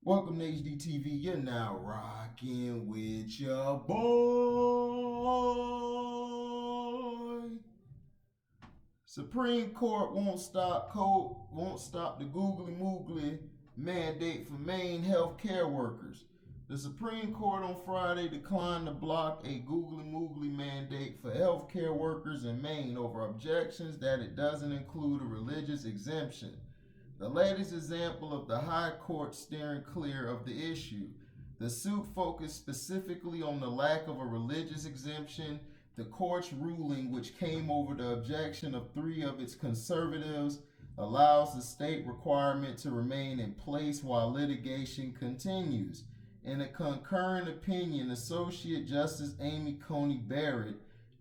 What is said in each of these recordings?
Welcome to HDTV. You're now rocking with your boy. Supreme Court won't stop the Googly Moogly mandate for Maine health care workers. The Supreme Court on Friday declined to block a Googly Moogly mandate for health care workers in Maine over objections that it doesn't include a religious exemption. The latest example of the High Court steering clear of the issue. The suit focused specifically on the lack of a religious exemption. The court's ruling, which came over the objection of three of its conservatives, allows the state requirement to remain in place while litigation continues. In a concurrent opinion, Associate Justice Amy Coney Barrett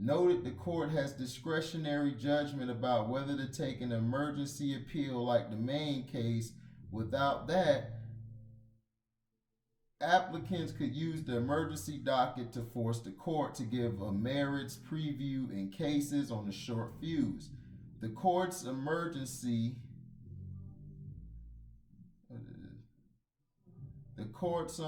noted the court has discretionary judgment about whether to take an emergency appeal like the Maine case. Without that, applicants could use the emergency docket to force the court to give a merits preview in cases on a short fuse. The court's emergency the court's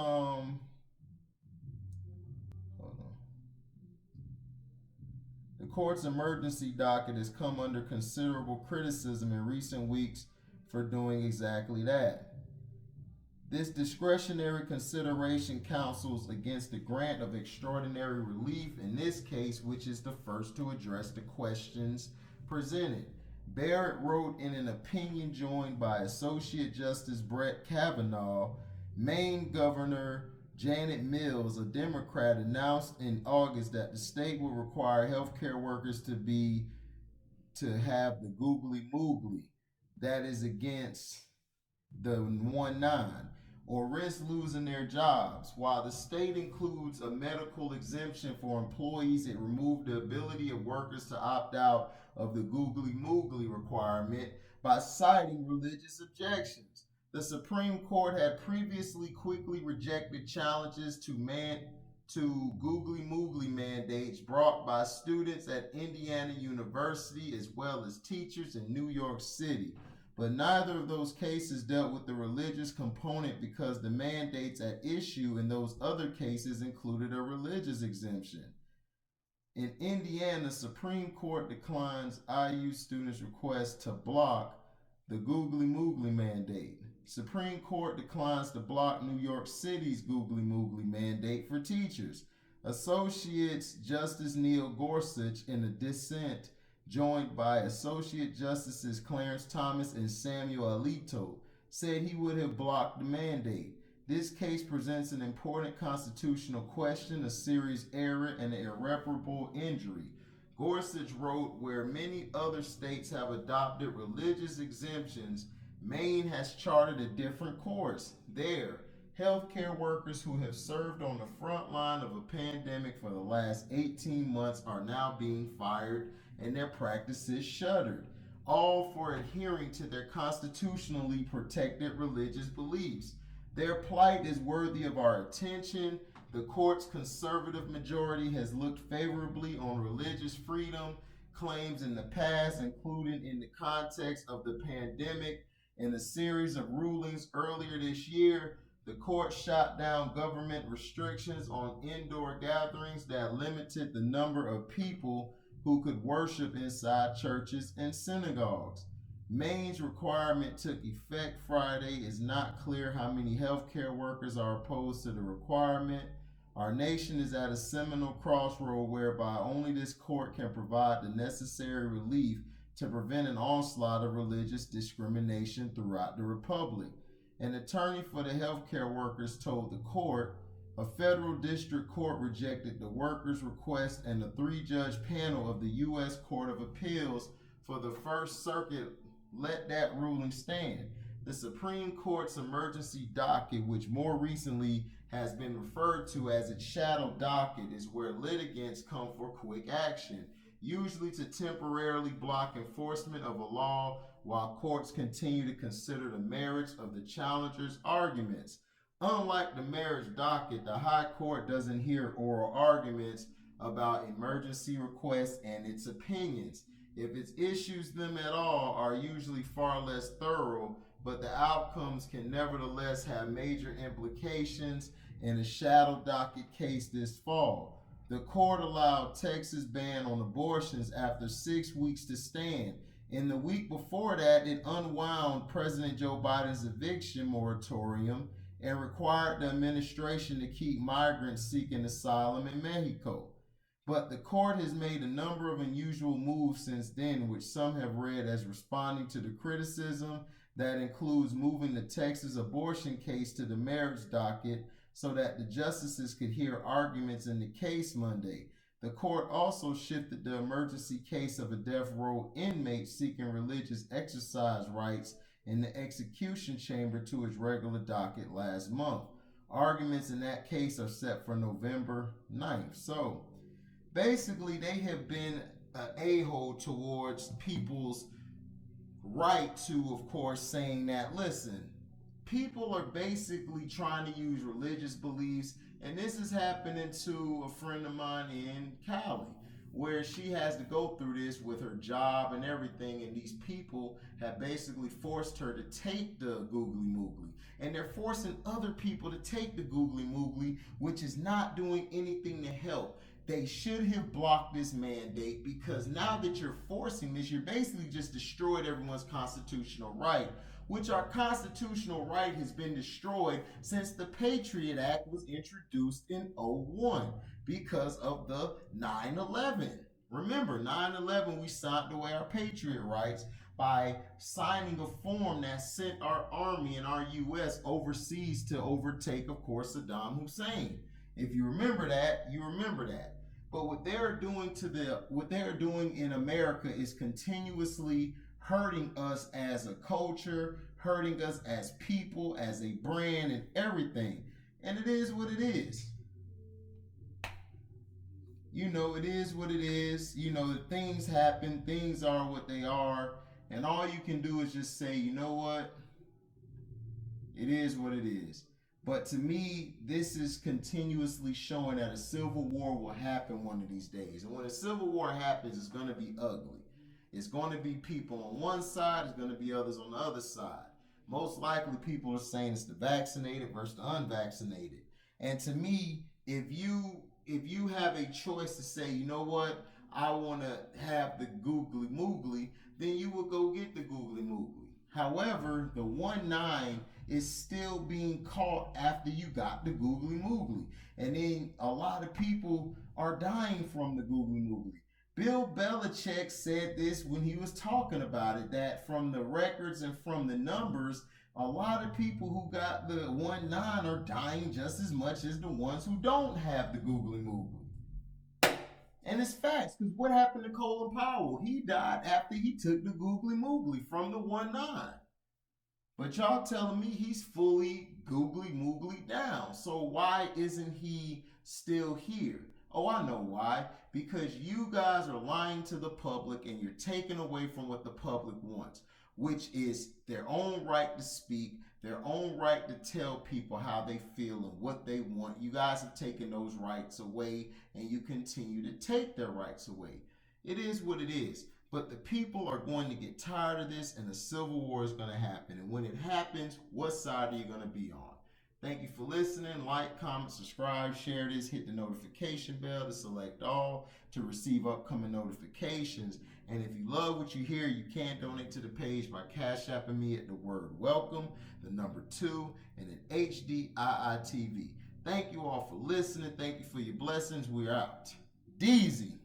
The court's emergency docket has come under considerable criticism in recent weeks for doing exactly that. This discretionary consideration counsels against the grant of extraordinary relief in this case, which is the first to address the questions presented. Barrett wrote in an opinion joined by Associate Justice Brett Kavanaugh, Maine Governor Janet Mills, a Democrat, announced in August that the state will require healthcare workers to have the Googly Moogly, that is against the 1-9, or risk losing their jobs. While the state includes a medical exemption for employees, it removed the ability of workers to opt out of the Googly Moogly requirement by citing religious objections. The Supreme Court had previously quickly rejected challenges to Googly Moogly mandates brought by students at Indiana University as well as teachers in New York City. But neither of those cases dealt with the religious component because the mandates at issue in those other cases included a religious exemption. In Indiana, Supreme Court declines IU students' request to block the Googly Moogly mandate. Supreme Court declines to block New York City's Googly Moogly mandate for teachers. Associates Justice Neil Gorsuch, in a dissent joined by Associate Justices Clarence Thomas and Samuel Alito, said he would have blocked the mandate. This case presents an important constitutional question, a serious error, and an irreparable injury. Gorsuch wrote, where many other states have adopted religious exemptions, Maine has charted a different course. There, healthcare workers who have served on the front line of a pandemic for the last 18 months are now being fired and their practices shuttered, all for adhering to their constitutionally protected religious beliefs. Their plight is worthy of our attention. The court's conservative majority has looked favorably on religious freedom claims in the past, including in the context of the pandemic. In a series of rulings earlier this year, the court shot down government restrictions on indoor gatherings that limited the number of people who could worship inside churches and synagogues. Maine's requirement took effect Friday. It's not clear how many healthcare workers are opposed to the requirement. Our nation is at a seminal crossroad whereby only this court can provide the necessary relief to prevent an onslaught of religious discrimination throughout the Republic. An attorney for the healthcare workers told the court a federal district court rejected the workers' request, and a three-judge panel of the U.S. Court of Appeals for the First Circuit let that ruling stand. The Supreme Court's emergency docket, which more recently has been referred to as its shadow docket, is where litigants come for quick action, usually to temporarily block enforcement of a law while courts continue to consider the merits of the challenger's arguments. Unlike the marriage docket, the High Court doesn't hear oral arguments about emergency requests, and its opinions, if it issues them at all, are usually far less thorough but the outcomes can nevertheless have major implications in a shadow docket case this fall. The court allowed Texas' ban on abortions after 6 weeks to stand. In the week before that, it unwound President Joe Biden's eviction moratorium and required the administration to keep migrants seeking asylum in Mexico. But the court has made a number of unusual moves since then, which some have read as responding to the criticism. That includes moving the Texas abortion case to the marriage docket so that the justices could hear arguments in the case Monday. The court also shifted the emergency case of a death row inmate seeking religious exercise rights in the execution chamber to its regular docket last month. Arguments in that case are set for November 9th. So basically, they have been an a-hole towards people's right to, of course, saying that, listen, people are basically trying to use religious beliefs, and this is happening to a friend of mine in Cali, where she has to go through this with her job and everything, and these people have basically forced her to take the Googly Moogly, and they're forcing other people to take the Googly Moogly, which is not doing anything to help. They should have blocked this mandate, because now that you're forcing this, you're basically just destroyed everyone's constitutional right, which our constitutional right has been destroyed since the Patriot Act was introduced in 2001 because of the 9/11. Remember, 9/11, we signed away our Patriot rights by signing a form that sent our army and our U.S. overseas to overtake, of course, Saddam Hussein. If you remember that, you remember that. But what they're doing in America is continuously hurting us as a culture, hurting us as people, as a brand, and everything. And it is what it is. It is what it is. Things happen, things are what they are, and all you can do is just say, you know what? It is what it is. But to me, this is continuously showing that a civil war will happen one of these days. And when a civil war happens, it's going to be ugly. It's going to be people on one side, it's going to be others on the other side. Most likely people are saying it's the vaccinated versus the unvaccinated. And to me, if you have a choice to say, you know what, I want to have the Googly Moogly, then you will go get the Googly Moogly. However, the 1/9 is still being caught after you got the Googly Moogly. And then a lot of people are dying from the Googly Moogly. Bill Belichick said this when he was talking about it, that from the records and from the numbers, a lot of people who got the 1/9 are dying just as much as the ones who don't have the Googly Moogly. And it's facts, because what happened to Colin Powell? He died after he took the Googly Moogly from the 1/9. But y'all telling me he's fully Googly Moogly down. So why isn't he still here? Oh, I know why. Because you guys are lying to the public and you're taking away from what the public wants, which is their own right to speak, their own right to tell people how they feel and what they want. You guys have taken those rights away, and you continue to take their rights away. It is what it is. But the people are going to get tired of this, and a civil war is going to happen. And when it happens, what side are you going to be on? Thank you for listening. Like, comment, subscribe, share this, hit the notification bell to select all to receive upcoming notifications. And if you love what you hear, you can donate to the page by Cash Apping me at the word welcome, the number 2, and an HDIITV. Thank you all for listening. Thank you for your blessings. We're out. Deezy.